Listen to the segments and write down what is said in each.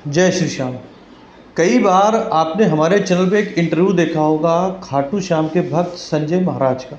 जय श्री श्याम। कई बार आपने हमारे चैनल पे एक इंटरव्यू देखा होगा खाटू श्याम के भक्त संजय महाराज का।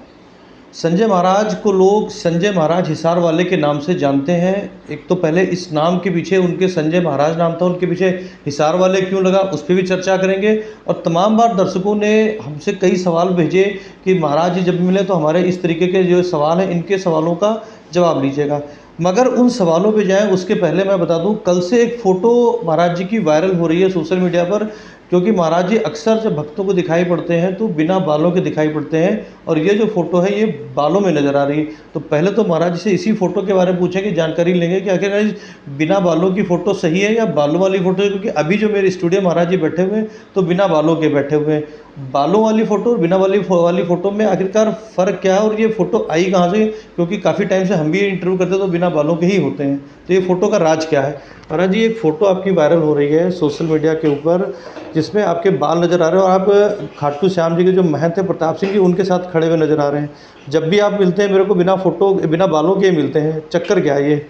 संजय महाराज को लोग संजय महाराज हिसार वाले के नाम से जानते हैं। एक तो पहले इस नाम के पीछे उनके संजय महाराज नाम था, उनके पीछे हिसार वाले क्यों लगा उस पर भी चर्चा करेंगे। और तमाम बार दर्शकों ने हमसे कई सवाल भेजे कि महाराज जी जब भी मिले तो हमारे इस तरीके के जो सवाल हैं इनके सवालों का जवाब लीजिएगा। मगर उन सवालों पे जाएं उसके पहले मैं बता दूं, कल से एक फ़ोटो महाराज जी की वायरल हो रही है सोशल मीडिया पर। क्योंकि महाराज जी अक्सर जब भक्तों को दिखाई पड़ते हैं तो बिना बालों के दिखाई पड़ते हैं, और ये जो फ़ोटो है ये बालों में नज़र आ रही है। तो पहले तो महाराज जी से इसी फ़ोटो के बारे में पूछेंगे, जानकारी लेंगे कि आखिर बिना बालों की फ़ोटो सही है या बालों वाली फ़ोटो है। क्योंकि अभी जो मेरे स्टूडियो महाराज जी बैठे हुए हैं तो बिना बालों के बैठे हुए हैं। बालों वाली फ़ोटो और बिना वाली फ़ोटो में आखिरकार फ़र्क क्या है और ये फ़ोटो आई कहाँ से? क्योंकि काफ़ी टाइम से हम भी इंटरव्यू करते तो बिना बालों के ही होते हैं। तो ये फ़ोटो का राज क्या है? महाराज जी एक फ़ोटो आपकी वायरल हो रही है सोशल मीडिया के ऊपर, जिसमें आपके बाल नज़र आ रहे हैं और आप खाटू श्याम जी के जो महंत हैं प्रताप सिंह जी उनके साथ खड़े हुए नज़र आ रहे हैं। जब भी आप मिलते हैं मेरे को बिना फ़ोटो बिना बालों के मिलते हैं, चक्कर क्या है ये?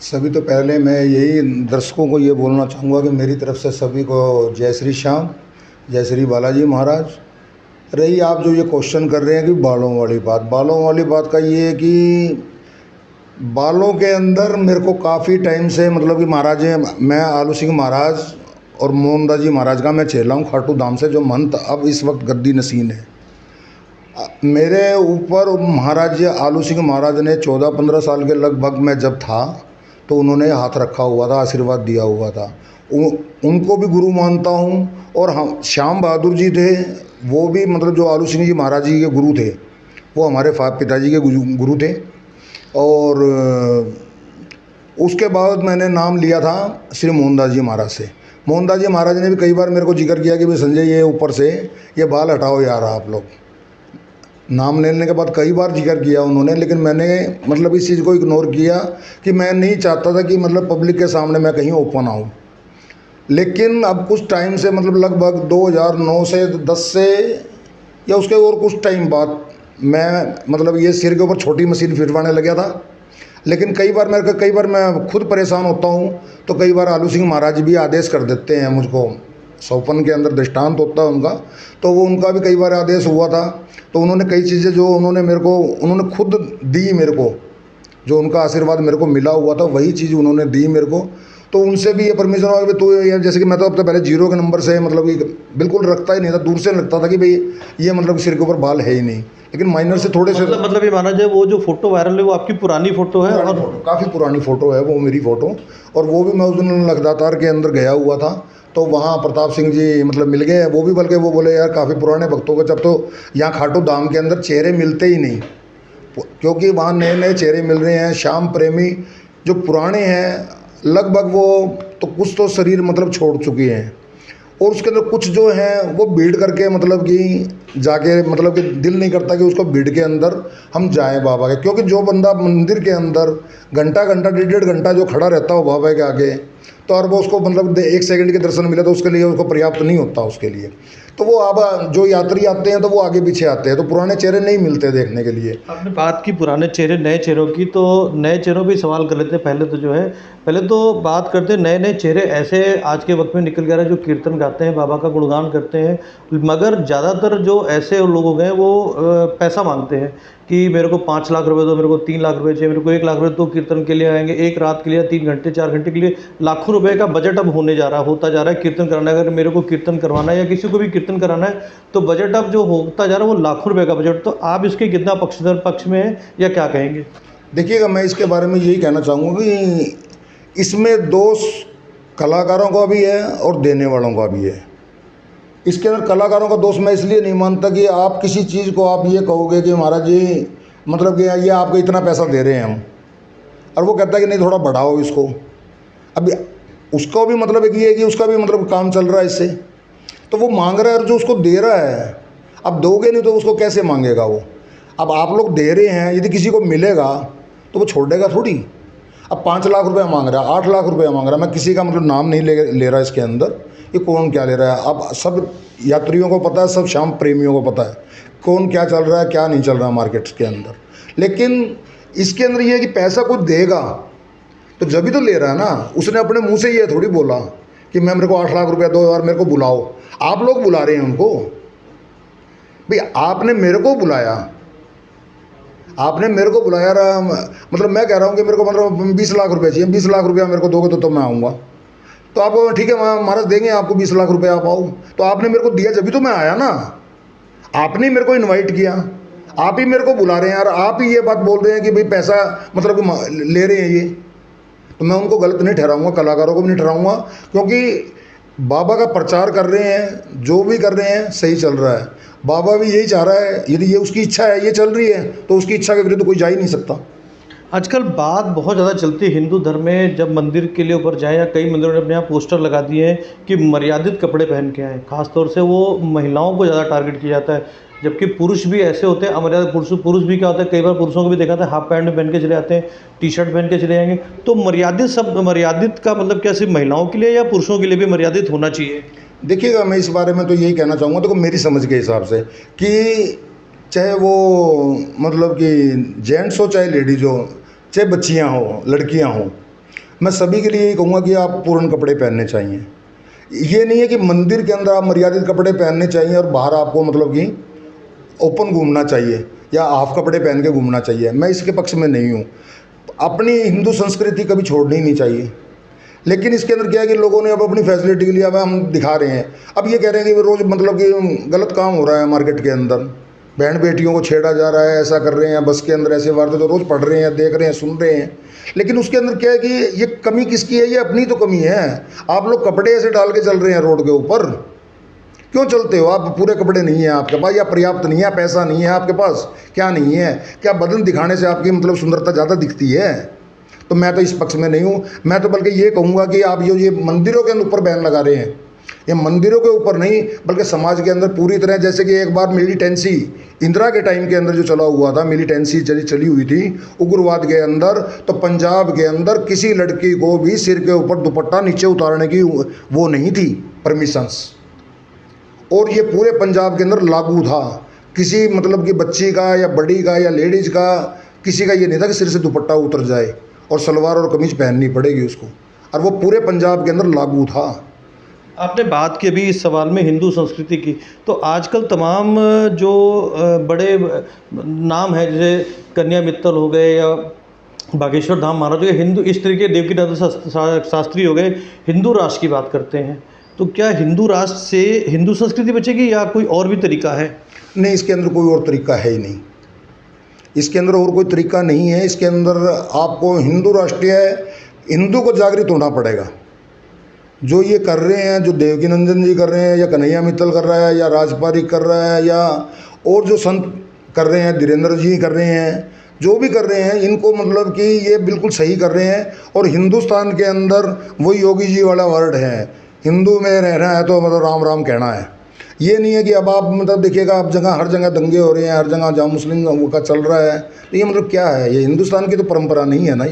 सभी तो पहले मैं यही दर्शकों को ये बोलना चाहूँगा कि मेरी तरफ से सभी को जय श्री श्याम, जय श्री बालाजी महाराज। रही आप जो ये क्वेश्चन कर रहे हैं कि बालों वाली बात का ये है कि बालों के अंदर मेरे को काफ़ी टाइम से मतलब कि महाराज मैं आलू सिंह महाराज और मोहनदास जी महाराज का मैं चेला हूँ खाटू धाम से, जो महंत अब इस वक्त गद्दी नसीन है। मेरे ऊपर महाराज जी आलू सिंह महाराज ने 14-15 साल के लगभग मैं जब था तो उन्होंने हाथ रखा हुआ था, आशीर्वाद दिया हुआ था। उनको भी गुरु मानता हूँ। और हम श्याम बहादुर जी थे, वो भी मतलब जो आलू सिंह जी महाराज जी के गुरु थे, वो हमारे पिताजी के गुरु थे। और उसके बाद मैंने नाम लिया था श्री मोहनदास जी महाराज से। मोहनदास जी महाराज ने भी कई बार मेरे को जिक्र किया कि भाई संजय ये ऊपर से ये बाल हटाओ यार आप लोग। नाम लेने के बाद कई बार जिक्र किया उन्होंने, लेकिन मैंने मतलब इस चीज़ को इग्नोर किया कि मैं नहीं चाहता था कि मतलब पब्लिक के सामने मैं कहीं ओपन आऊँ। लेकिन अब कुछ टाइम से मतलब लगभग 2009 से 10 से या उसके और कुछ टाइम बाद मैं मतलब ये सिर के ऊपर छोटी मशीन फिरवाने लग गया था। लेकिन कई बार मैं खुद परेशान होता हूँ तो कई बार आलू सिंह महाराज भी आदेश कर देते हैं मुझको। सौपन के अंदर दृष्टांत होता है उनका, तो वो उनका भी कई बार आदेश हुआ था। तो उन्होंने कई चीज़ें जो उन्होंने खुद दी मेरे को, जो उनका आशीर्वाद मेरे को मिला हुआ था वही चीज़ उन्होंने दी मेरे को। तो उनसे भी ये परमिशन हुआ कि तो यार, जैसे कि मैं तो अब तो पहले जीरो के नंबर से मतलब कि बिल्कुल रखता ही नहीं था, दूर से लगता था कि भाई ये मतलब सिर के ऊपर बाल है ही नहीं। लेकिन माइनर से थोड़े से मतलब ये माना जाए वो जो फोटो वायरल है वो आपकी पुरानी फोटो है और काफ़ी पुरानी फ़ोटो है वो मेरी फ़ोटो। और वो भी मैं उस दिन लखदातार के अंदर गया हुआ था, तो वहाँ प्रताप सिंह जी मतलब मिल गए। वो भी बल्कि वो बोले यार काफ़ी पुराने भक्तों के, जब तो यहाँ खाटू धाम के अंदर चेहरे मिलते ही नहीं, क्योंकि वहाँ नए नए चेहरे मिल रहे हैं। श्याम प्रेमी जो पुराने हैं लगभग वो तो कुछ तो शरीर मतलब छोड़ चुके हैं, और उसके अंदर कुछ जो हैं वो भीड़ करके मतलब कि जाके मतलब कि दिल नहीं करता कि उसको भीड़ के अंदर हम जाएं बाबा के। क्योंकि जो बंदा मंदिर के अंदर घंटा घंटा 1.5 घंटा जो खड़ा रहता हो बाबा के आगे, तो और वो उसको मतलब 1 सेकंड के दर्शन मिले तो उसके लिए उसको पर्याप्त नहीं होता उसके लिए। तो वो अब जो यात्री आते हैं तो वो आगे पीछे आते हैं, तो पुराने चेहरे नहीं मिलते देखने के लिए। आपने बात की पुराने चेहरे नए चेहरों की, तो नए चेहरों पे सवाल कर लेते हैं। पहले तो बात करते हैं नए नए चेहरे ऐसे आज के वक्त में निकल गया है जो कीर्तन गाते हैं, बाबा का गुणगान करते हैं। मगर ज़्यादातर जो ऐसे लोग हो गए वो पैसा मांगते हैं कि मेरे को 5 लाख रुपए दो, मेरे को 3 लाख रुपए चाहिए, मेरे को 1 लाख रुपए तो कीर्तन के लिए आएंगे, एक रात के लिए 3 घंटे 4 घंटे के लिए। लाखों रुपए का बजट अब होता जा रहा है कीर्तन कराना। अगर मेरे को कीर्तन करवाना है या किसी को भी कीर्तन कराना है तो बजट अब जो होता जा रहा है वो लाखों रुपए का बजट। तो आप इसके कितना पक्ष में हैं या क्या कहेंगे? देखिएगा, मैं इसके बारे में यही कहना चाहूँगा कि इसमें दोष कलाकारों का भी है और देने वालों का भी है। इसके अंदर कलाकारों का दोष मैं इसलिए नहीं मानता कि आप किसी चीज़ को आप ये कहोगे कि महाराज जी मतलब कि ये आपको इतना पैसा दे रहे हैं हम, और वो कहता है कि नहीं थोड़ा बढ़ाओ इसको। अब उसका भी मतलब एक ये है कि उसका भी मतलब काम चल रहा है इससे, तो वो मांग रहा है और जो उसको दे रहा है, अब दोगे नहीं तो उसको कैसे मांगेगा वो। अब आप लोग दे रहे हैं, यदि किसी को मिलेगा तो वो छोड़ेगा थोड़ी। अब 5 लाख रुपया मांग रहा है, 8 लाख रुपया मांग रहा है, मैं किसी का मतलब नाम नहीं ले रहा इसके अंदर, ये कौन क्या ले रहा है। अब सब यात्रियों को पता है, सब श्याम प्रेमियों को पता है कौन क्या चल रहा है क्या नहीं चल रहा है मार्केट्स के अंदर। लेकिन इसके अंदर ये है कि पैसा कुछ देगा तो जब भी तो ले रहा है ना, उसने अपने मुंह से ये थोड़ी बोला कि मैं मेरे को 8 लाख रुपया दो और मेरे को बुलाओ। आप लोग बुला रहे हैं उनको। भाई आपने मेरे को बुलाया, आपने मेरे को बुलाया मतलब मैं कह रहा हूँ कि मेरे को मतलब 20 लाख रुपये चाहिए, 20 लाख रुपया मेरे को दोगे तो मैं आऊँगा। तो आप ठीक है महाराज देंगे आपको 20 लाख रुपये, आप आओ। तो आपने मेरे को दिया जब भी तो मैं आया ना, आपने मेरे को इनवाइट किया, आप ही मेरे को बुला रहे हैं यार, आप ही ये बात बोल रहे हैं कि भाई पैसा मतलब कि ले रहे हैं ये। तो मैं उनको गलत नहीं ठहराऊँगा, कलाकारों को भी नहीं ठहराऊँगा, क्योंकि बाबा का प्रचार कर रहे हैं, जो भी कर रहे हैं सही चल रहा है। बाबा भी यही चाह रहा है, यदि ये उसकी इच्छा है, ये चल रही है, तो उसकी इच्छा के विरुद्ध कोई जा ही नहीं सकता। आजकल बात बहुत ज़्यादा चलती है हिंदू धर्म में, जब मंदिर के लिए ऊपर जाएं या कई मंदिरों ने अपने यहाँ पोस्टर लगा दिए हैं कि मर्यादित कपड़े पहन के आएँ। खासतौर से वो महिलाओं को ज़्यादा टारगेट किया जाता है, जबकि पुरुष भी ऐसे होते हैं अमर्यादित। पुरुष भी क्या होता है, कई बार पुरुषों को भी देखा था हाफ पैंट में पहन के चले आते हैं, टी शर्ट पहन के चले जाएंगे। तो मर्यादित का मतलब क्या सिर्फ महिलाओं के लिए या पुरुषों के लिए भी मर्यादित होना चाहिए? देखिएगा, मैं इस बारे में तो यही कहना चाहूँगा, देखो मेरी समझ के हिसाब से कि चाहे वो मतलब कि जेंट्स हो चाहे लेडीज हो, चाहे बच्चियाँ हो लड़कियाँ हो, मैं सभी के लिए यही कहूँगा कि आप पूर्ण कपड़े पहनने चाहिए। ये नहीं है कि मंदिर के अंदर आप मर्यादित कपड़े पहनने चाहिए और बाहर आपको मतलब कि ओपन घूमना चाहिए या हाफ कपड़े पहन के घूमना चाहिए। मैं इसके पक्ष में नहीं हूँ। अपनी हिंदू संस्कृति कभी छोड़नी नहीं चाहिए। लेकिन इसके अंदर क्या है कि लोगों ने अब अपनी फैसिलिटी के लिए अब हम दिखा रहे हैं, अब ये कह रहे हैं कि रोज़ मतलब कि गलत काम हो रहा है मार्केट के अंदर, बहन बेटियों को छेड़ा जा रहा है, ऐसा कर रहे हैं, बस के अंदर ऐसे वारदात तो रोज़ पढ़ रहे हैं, देख रहे हैं, सुन रहे हैं। लेकिन उसके अंदर क्या है कि ये कमी किसकी है? ये अपनी तो कमी है। आप लोग कपड़े ऐसे डाल के चल रहे हैं रोड के ऊपर, क्यों चलते हो? आप पूरे कपड़े नहीं हैं आपके पास, या पर्याप्त नहीं है, पैसा नहीं है आपके पास, क्या नहीं है? क्या बदन दिखाने से आपकी मतलब सुंदरता ज़्यादा दिखती है? तो मैं तो इस पक्ष में नहीं हूँ। मैं तो बल्कि ये कहूँगा कि आप ये मंदिरों के ऊपर बैन लगा रहे हैं, ये मंदिरों के ऊपर नहीं बल्कि समाज के अंदर पूरी तरह, जैसे कि एक बार मिलिटेंसी इंदिरा के टाइम के अंदर जो चला हुआ था, मिलिटेंसी चली हुई थी उग्रवाद के अंदर, तो पंजाब के अंदर किसी लड़की को भी सिर के ऊपर दुपट्टा नीचे उतारने की वो नहीं थी परमिशंस, और ये पूरे पंजाब के अंदर लागू था। किसी मतलब कि बच्ची का या बड़ी का या लेडीज़ का किसी का ये नहीं था कि सिर से दुपट्टा उतर जाए और सलवार और कमीज पहननी पड़ेगी उसको, और वो पूरे पंजाब के अंदर लागू था। आपने बात की अभी इस सवाल में हिंदू संस्कृति की, तो आजकल तमाम जो बड़े नाम हैं, जैसे कन्या मित्तल हो गए या बागेश्वर धाम महाराज हो गए, हिंदू इस तरीके देवकीनंदन शास्त्री हो गए, हिंदू राष्ट्र की बात करते हैं। तो क्या हिंदू राष्ट्र से हिंदू संस्कृति बचेगी या कोई और भी तरीका है? नहीं, इसके अंदर कोई और तरीका है ही नहीं। इसके अंदर और कोई तरीका नहीं है। इसके अंदर आपको हिंदू राष्ट्रीय हिंदू को जागृत होना पड़ेगा। जो ये कर रहे हैं, जो देवकीनंदन जी कर रहे हैं, या कन्हैया मित्तल कर रहा है, या राजपारिक कर रहा है, या और जो संत कर रहे हैं, धीरेन्द्र जी कर रहे हैं, जो भी कर रहे हैं, इनको मतलब कि ये बिल्कुल सही कर रहे हैं। और हिंदुस्तान के अंदर वही योगी जी वाला वर्ड है, हिंदू में रहना है तो मतलब राम राम कहना है। ये नहीं है कि अब आप मतलब देखिएगा, अब जगह हर जगह दंगे हो रहे हैं, हर जगह जहाँ मुस्लिम का चल रहा है, तो ये मतलब क्या है? ये हिंदुस्तान की तो परंपरा नहीं है ना।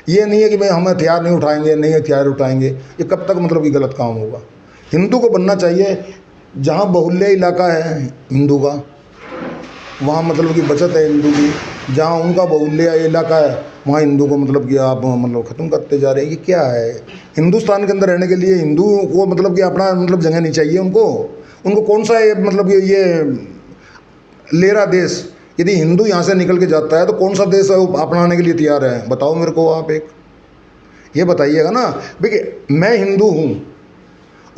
ये नहीं है कि भाई हम हथियार नहीं उठाएंगे, नहीं हथियार उठाएंगे, ये कब तक मतलब कि गलत काम होगा? हिंदू को बनना चाहिए। जहाँ बहुल्य इलाका है हिंदू का, वहाँ मतलब कि बचत है हिंदू की। जहाँ उनका बहुल्य इलाका है वहाँ हिंदू को मतलब कि आप मतलब ख़त्म करते जा रहे हैं। ये क्या है? हिंदुस्तान के अंदर रहने के लिए हिंदू को मतलब कि अपना मतलब जगह नहीं चाहिए उनको कौन सा मतलब ये ले रहा देश? यदि हिंदू यहाँ से निकल के जाता है तो कौन सा देश अपनाने के लिए तैयार है? बताओ मेरे को आप, एक ये बताइएगा ना। देखिए, मैं हिंदू हूँ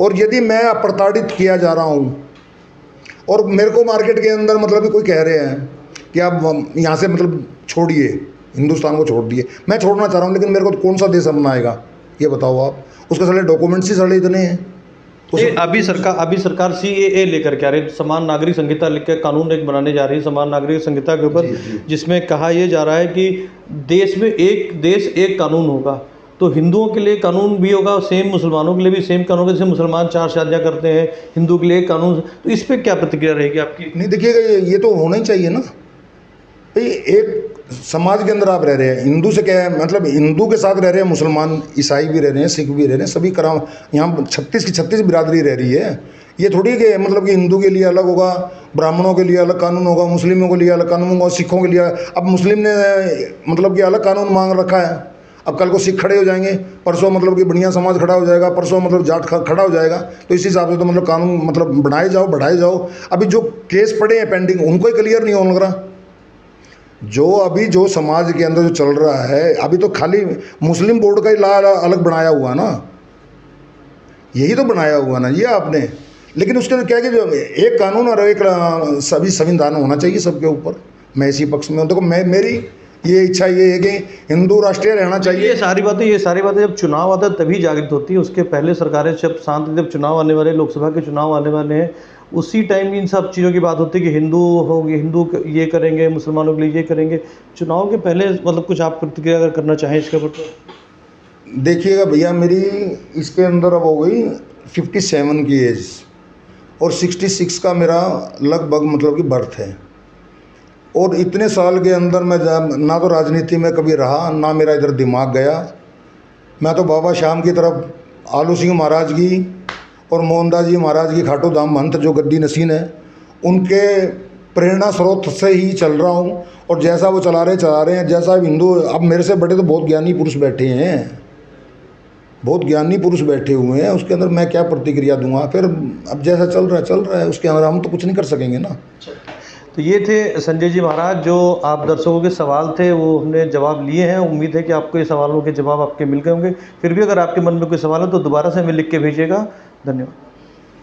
और यदि मैं प्रताड़ित किया जा रहा हूँ और मेरे को मार्केट के अंदर मतलब कोई कह रहे हैं कि आप यहाँ से मतलब छोड़िए, हिंदुस्तान को छोड़ दिए, मैं छोड़ना चाह रहा हूँ, लेकिन मेरे को कौन सा देश अपनाएगा? ये बताओ आप। उसके सारे डॉक्यूमेंट्स ही सारे इतने हैं। अभी सरकार CAA लेकर के आ रही है, समान नागरिक संहिता लेकर कानून एक बनाने जा रही है, समान नागरिक संहिता के ऊपर, जिसमें कहा यह जा रहा है कि देश में एक देश एक कानून होगा। तो हिंदुओं के लिए कानून भी होगा सेम, मुसलमानों के लिए भी सेम कानून, जैसे मुसलमान 4 शादियाँ करते हैं, हिंदू के लिए एक कानून। तो इस पर क्या प्रतिक्रिया रहेगी आपकी? नहीं, देखिएगा, ये तो होना ही चाहिए ना भाई। एक समाज के अंदर आप रह रहे हैं, हिंदू से क्या है मतलब, हिंदू के साथ रह रहे हैं, मुसलमान ईसाई भी रह रहे हैं, सिख भी रह रहे हैं, सभी कराम यहाँ 36 की 36 बिरादरी रह रही है। ये थोड़ी कि मतलब कि हिंदू के लिए अलग होगा, ब्राह्मणों के लिए अलग कानून होगा, मुस्लिमों के लिए अलग कानून होगा, सिखों के लिए। अब मुस्लिम ने मतलब कि अलग कानून मांग रखा है, अब कल को सिख खड़े हो जाएंगे, परसों मतलब कि बढ़िया समाज खड़ा हो जाएगा, परसों मतलब जाट खड़ा हो जाएगा। तो इस हिसाब से तो मतलब कानून मतलब बढ़ाए जाओ बढ़ाए जाओ। अभी जो केस पड़े हैं पेंडिंग, उनको ही क्लियर नहीं होने लग रहा। जो अभी जो समाज के अंदर जो चल रहा है, अभी तो खाली मुस्लिम बोर्ड का ही ला अलग बनाया हुआ ना, यही तो बनाया हुआ ना ये आपने। लेकिन उसके अंदर क्या है कि जो एक कानून और एक सभी संविधान होना चाहिए सबके ऊपर। मैं इसी पक्ष में हूँ। देखो मेरी ये इच्छा ये है कि हिंदू राष्ट्रीय रहना चाहिए। ये सारी बातें जब चुनाव आता है तभी जागृत होती है। उसके पहले सरकारें जब शांत, जब चुनाव आने वाले, लोकसभा के चुनाव आने वाले हैं, उसी टाइम इन सब चीज़ों की बात होती है कि हिंदू होगी, हिंदू ये करेंगे, मुसलमानों के लिए ये करेंगे। चुनाव के पहले मतलब कुछ आप प्रतिक्रिया अगर करना चाहें इसके ऊपर तो। देखिएगा भैया, मेरी इसके अंदर अब हो गई 57 की एज और 66 का मेरा लगभग मतलब कि बर्थ है। और इतने साल के अंदर मैं ना तो राजनीति में कभी रहा, ना मेरा इधर दिमाग गया। मैं तो बाबा श्याम की तरफ, आलू सिंह महाराज की और मोहनदास जी महाराज की, खाटू धाम महंत जो गद्दी नसीन है, उनके प्रेरणा स्रोत से ही चल रहा हूँ। और जैसा वो चला रहे हैं। जैसा हिंदू, अब मेरे से बड़े तो बहुत ज्ञानी पुरुष बैठे हैं, बहुत ज्ञानी पुरुष बैठे हुए हैं, उसके अंदर मैं क्या प्रतिक्रिया दूंगा। फिर अब जैसा चल रहा है उसके अंदर हम तो कुछ नहीं कर सकेंगे ना। तो ये थे संजय जी महाराज, जो आप दर्शकों के सवाल थे वो हमने जवाब लिए हैं। उम्मीद है कि आपको ये सवालों के जवाब आपके मिल गए होंगे। फिर भी अगर आपके मन में कोई सवाल है तो दोबारा से हमें लिख के भेजिएगा। धन्यवाद।